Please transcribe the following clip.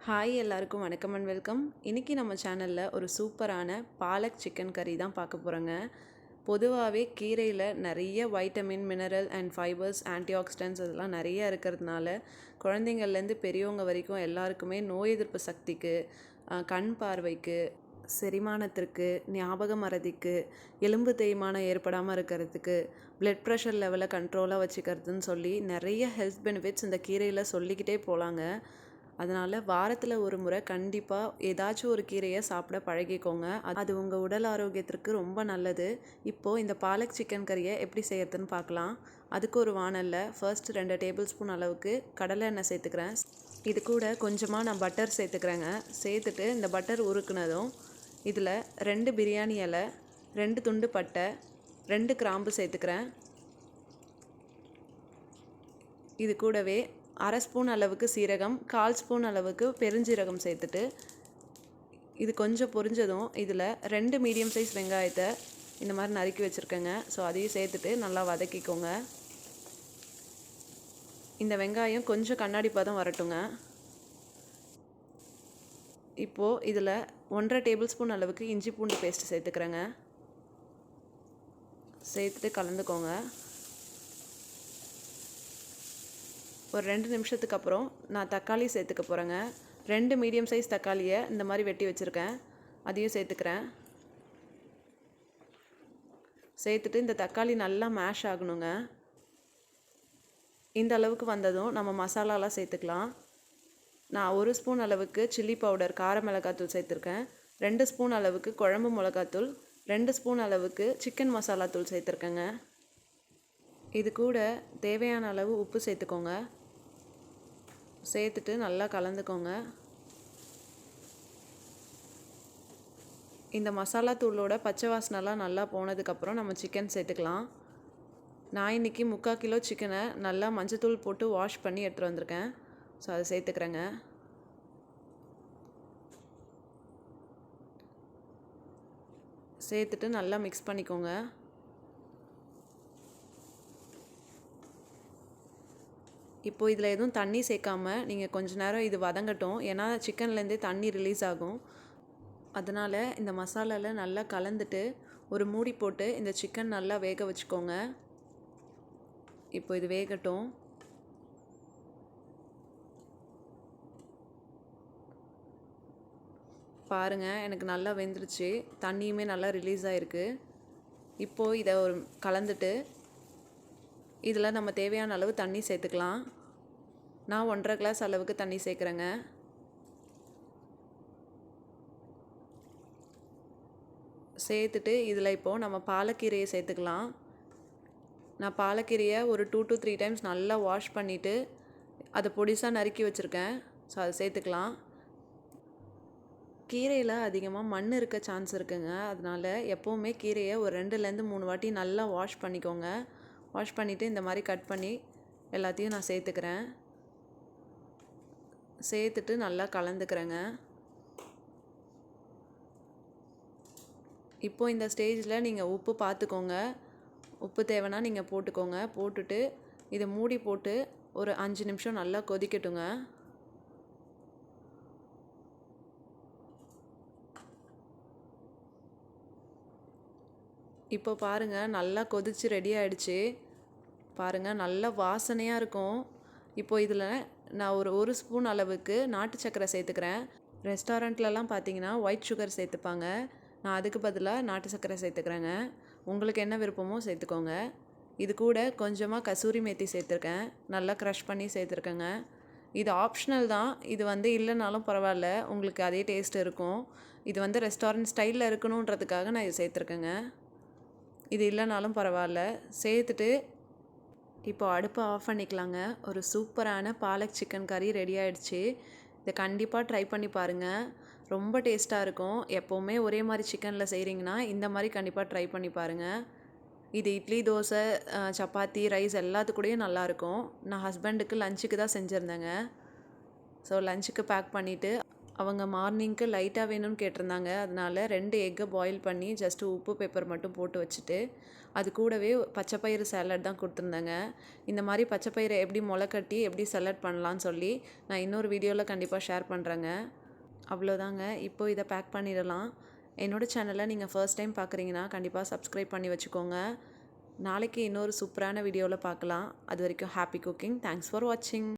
Hi எல்லாருக்கும் வணக்கம் and welcome. இன்றைக்கி நம்ம சேனலில் ஒரு சூப்பரான பாலக் சிக்கன் கறி தான் பார்க்க போகிறோங்க. பொதுவாகவே கீரையில் நிறைய vitamin, mineral and fibres, antioxidants இதெல்லாம் நிறைய இருக்கிறதுனால குழந்தைங்கள்லேருந்து பெரியவங்க வரைக்கும் எல்லாருக்குமே நோய் எதிர்ப்பு சக்திக்கு, கண் பார்வைக்கு, செரிமானத்திற்கு, ஞாபக மறதிக்கு, எலும்பு தேய்மானம் ஏற்படாமல் இருக்கிறதுக்கு, பிளட் ப்ரெஷர் லெவலை கண்ட்ரோலாக வச்சுக்கிறதுன்னு சொல்லி நிறைய ஹெல்த் பெனிஃபிட்ஸ் இந்த கீரையில் சொல்லிக்கிட்டே போகலாங்க. அதனால் வாரத்தில் ஒரு முறை கண்டிப்பாக ஏதாச்சும் ஒரு கீரையை சாப்பிட பழகிக்கோங்க. அது உங்கள் உடல் ஆரோக்கியத்திற்கு ரொம்ப நல்லது. இப்போது இந்த பாலக் சிக்கன் கறியை எப்படி செய்யறதுன்னு பார்க்கலாம். அதுக்கு ஒரு வாணலில் ஃபர்ஸ்ட் 2 டேபிள் ஸ்பூன் அளவுக்கு கடலை எண்ணெய் சேர்த்துக்கிறேன். இது கூட கொஞ்சமாக நான் பட்டர் சேர்த்துக்கிறேங்க. சேர்த்துட்டு இந்த பட்டர் உருக்குனதும் இதில் 2 பிரியாணி இலை, 2 துண்டு பட்டை, 2 கிராம்பு சேர்த்துக்கிறேன். இது கூடவே 1/2 ஸ்பூன் அளவுக்கு சீரகம், 1/4 ஸ்பூன் அளவுக்கு பெருஞ்சீரகம் சேர்த்துட்டு இது கொஞ்சம் பொரிஞ்சதும் இதில் 2 மீடியம் சைஸ் வெங்காயத்தை இந்த மாதிரி நறுக்கி வச்சுருக்கேங்க. ஸோ அதையும் சேர்த்துட்டு நல்லா வதக்கிக்கோங்க. இந்த வெங்காயம் கொஞ்சம் கண்ணாடி பதம் வரட்டுங்க. இப்போது இதில் 1/2 டேபிள் ஸ்பூன் அளவுக்கு இஞ்சி பூண்டு பேஸ்ட்டு சேர்த்துக்கிறேங்க. சேர்த்துட்டு கலந்துக்கோங்க. ஒரு 2 நிமிஷத்துக்கு அப்புறம் நான் தக்காளி சேர்த்துக்க போகிறேங்க. 2 மீடியம் சைஸ் தக்காளியை இந்த மாதிரி வெட்டி வச்சுருக்கேன். அதையும் சேர்த்துக்கிறேன். சேர்த்துட்டு இந்த தக்காளி நல்லா மேஷ் ஆகணுங்க. இந்த அளவுக்கு வந்ததும் நம்ம மசாலாலாம் சேர்த்துக்கலாம். நான் 1 ஸ்பூன் அளவுக்கு சில்லி பவுடர், கார மிளகாத்தூள் சேர்த்துருக்கேன். 2 ஸ்பூன் அளவுக்கு குழம்பு மிளகாத்தூள், 2 ஸ்பூன் அளவுக்கு சிக்கன் மசாலா தூள் சேர்த்துருக்கேங்க. இது கூட தேவையான அளவு உப்பு சேர்த்துக்கோங்க. சேர்த்துட்டு நல்லா கலந்துக்கோங்க. இந்த மசாலா தூளோட பச்சை வாசனைலாம் நல்லா போனதுக்கப்புறம் நம்ம சிக்கன் சேர்த்துக்கலாம். நான் இன்றைக்கி 3/4 கிலோ சிக்கனை நல்லா மஞ்சத்தூள் போட்டு வாஷ் பண்ணி எடுத்துகிட்டு வந்திருக்கேன். ஸோ அதை சேர்த்துக்கிறேங்க. சேர்த்துட்டு நல்லா மிக்ஸ் பண்ணிக்கோங்க. இப்போது இதில் எதுவும் தண்ணி சேர்க்காமல் நீங்கள் கொஞ்ச நேரம் இது வதங்கட்டும். ஏன்னா சிக்கன்லேருந்தே தண்ணி ரிலீஸ் ஆகும். அதனால் இந்த மசாலாவில் நல்லா கலந்துட்டு ஒரு மூடி போட்டு இந்த சிக்கன் நல்லா வேக வச்சுக்கோங்க. இப்போ இது வேகட்டும். பாருங்கள், எனக்கு நல்லா வெந்துருச்சு. தண்ணியுமே நல்லா ரிலீஸ் ஆகிருக்கு. இப்போது இதை ஒரு கலந்துட்டு இதில் நம்ம தேவையான அளவு தண்ணி சேர்த்துக்கலாம். நான் 1/2 கிளாஸ் அளவுக்கு தண்ணி சேர்க்குறேங்க. சேர்த்துட்டு இதில் இப்போது நம்ம பாலக்கீரையை சேர்த்துக்கலாம். நான் பாலக்கீரையை ஒரு 2 to 3 டைம்ஸ் நல்லா வாஷ் பண்ணிவிட்டு அதை பொடிசாக நறுக்கி வச்சுருக்கேன். ஸோ அதை சேர்த்துக்கலாம். கீரையில் அதிகமாக மண் இருக்க சான்ஸ் இருக்குங்க. அதனால் எப்போவுமே கீரையை ஒரு 2லேருந்து 3 வாட்டி நல்லா வாஷ் பண்ணிக்கோங்க. வாஷ் பண்ணிவிட்டு இந்த மாதிரி கட் பண்ணி எல்லாத்தையும் நான் சேர்த்துக்கிறேன். சேர்த்துட்டு நல்லா கலந்துக்கிறேங்க. இப்போது இந்த ஸ்டேஜில் நீங்கள் உப்பு பார்த்துக்கோங்க. உப்பு தேவைன்னா நீங்கள் போட்டுக்கோங்க. போட்டுட்டு இதை மூடி போட்டு ஒரு 5 நிமிஷம் நல்லா கொதிக்கட்டுங்க. இப்போ பாருங்கள், நல்லா கொதித்து ரெடி ஆகிடுச்சு. பாருங்கள், நல்ல வாசனையாக இருக்கும். இப்போது இதில் நான் ஒரு ஸ்பூன் அளவுக்கு நாட்டு சர்க்கரை சேர்த்துக்கிறேன். ரெஸ்டாரண்ட்லலாம் பார்த்தீங்கன்னா ஒயிட் சுகர் சேர்த்துப்பாங்க. நான் அதுக்கு பதிலாக நாட்டு சர்க்கரை சேர்த்துக்கிறேங்க. உங்களுக்கு என்ன விருப்பமோ சேர்த்துக்கோங்க. இது கூட கொஞ்சமாக கசூரி மேத்தி சேர்த்துருக்கேன். நல்லா க்ரஷ் பண்ணி சேர்த்துருக்கேங்க. இது ஆப்ஷனல் தான். இது இல்லைனாலும் பரவாயில்ல, உங்களுக்கு அதே டேஸ்ட் இருக்கும். இது ரெஸ்டாரண்ட் ஸ்டைலில் இருக்கணுன்றதுக்காக நான் இது சேர்த்துருக்கேங்க. இது இல்லைனாலும் பரவாயில்ல. சேர்த்துட்டு இப்போ அடுப்பை ஆஃப் பண்ணிக்கலாங்க. ஒரு சூப்பரான பாலக் சிக்கன் கறி ரெடி ஆகிடுச்சு. இதை கண்டிப்பாக ட்ரை பண்ணி பாருங்கள். ரொம்ப டேஸ்ட்டாக இருக்கும். எப்போவுமே ஒரே மாதிரி சிக்கனில் செய்கிறீங்கன்னா இந்த மாதிரி கண்டிப்பாக ட்ரை பண்ணி பாருங்கள். இது இட்லி, தோசை, சப்பாத்தி, ரைஸ் எல்லாத்துக்கூடயும் நல்லாயிருக்கும். நான் ஹஸ்பண்டுக்கு லஞ்சுக்கு தான் செஞ்சுருந்தேங்க. ஸோ லஞ்சுக்கு பேக் பண்ணிவிட்டு அவங்க மார்னிங்க்கு லைட்டாக வேணும்னு கேட்டிருந்தாங்க. அதனால 2 எக்கை பாயில் பண்ணி ஜஸ்ட்டு உப்பு, பெப்பர் மட்டும் போட்டு வச்சுட்டு, அது கூடவே பச்சைப்பயிறு சாலட் தான் கொடுத்துருந்தேங்க. இந்த மாதிரி பச்சைப்பயிரை எப்படி கட்டி எப்படி சாலட் பண்ணலான்னு சொல்லி நான் இன்னொரு வீடியோவில் கண்டிப்பாக ஷேர் பண்ணுறேங்க. அவ்வளோதாங்க. இப்போது இதை பேக் பண்ணிடலாம். என்னோடய சேனலை நீங்கள் ஃபர்ஸ்ட் டைம் பார்க்குறீங்கன்னா கண்டிப்பாக சப்ஸ்கிரைப் பண்ணி வச்சுக்கோங்க. நாளைக்கு இன்னொரு சூப்பரான வீடியோவில் பார்க்கலாம். அது வரைக்கும் ஹாப்பி குக்கிங். தேங்க்ஸ் ஃபார் வாட்சிங்.